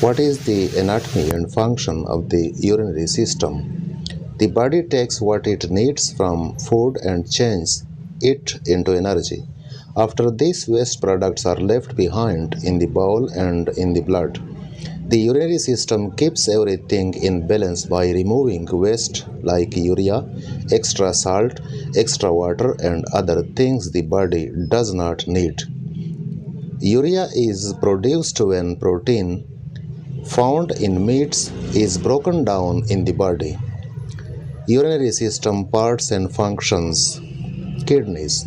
What is the anatomy and function of the urinary system? The body takes what it needs from food and changes it into energy. After these waste products are left behind in the bowel and in the blood, the urinary system keeps everything in balance by removing waste like urea, extra salt, extra water, and other things the body does not need. Urea is produced when protein found in meats is broken down in the body. Urinary system parts and functions. Kidneys.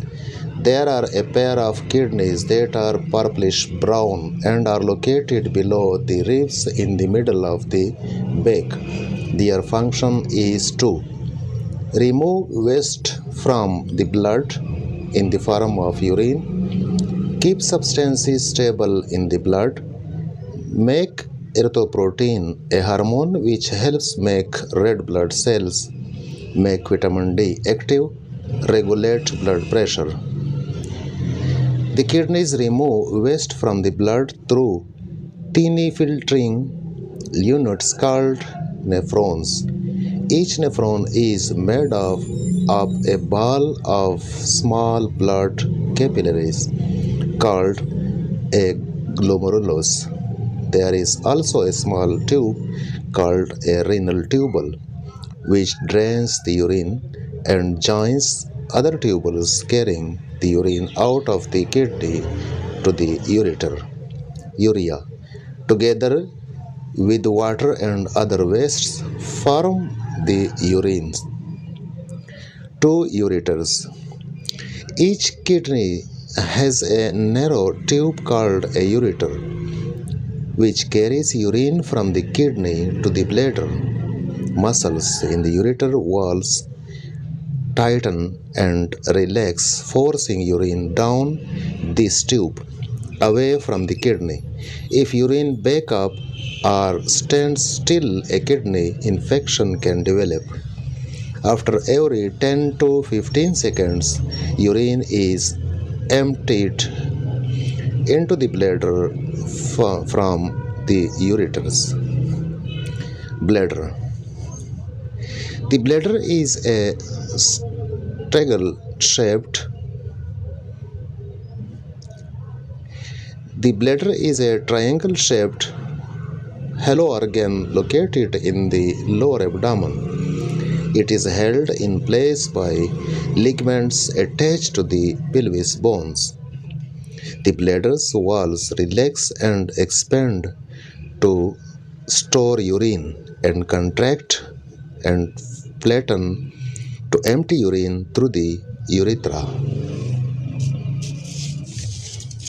There are a pair of kidneys that are purplish brown and are located below the ribs in the middle of the back. Their function is to remove waste from the blood in the form of urine, keep substances stable in the blood, make erythropoietin, a hormone which helps make red blood cells, make vitamin D active, regulate blood pressure. The kidneys remove waste from the blood through tiny filtering units called nephrons. Each nephron is made of a ball of small blood capillaries called a glomerulus. There is also a small tube called a renal tubule, which drains the urine and joins other tubules carrying the urine out of the kidney to the urea. Together with water and other wastes form the urine. Two ureters. Each kidney has a narrow tube called a ureter, which carries urine from the kidney to the bladder. Muscles in the ureter walls tighten and relax, forcing urine down this tube away from the kidney. If urine back up or stands still, a kidney infection can develop. After every 10 to 15 seconds, urine is emptied into the bladder from the ureters. Bladder. The bladder is a triangle-shaped. The bladder is a triangle-shaped hollow organ located in the lower abdomen. It is held in place by ligaments attached to the pelvis bones. The bladder's walls relax and expand to store urine and contract and flatten to empty urine through the urethra.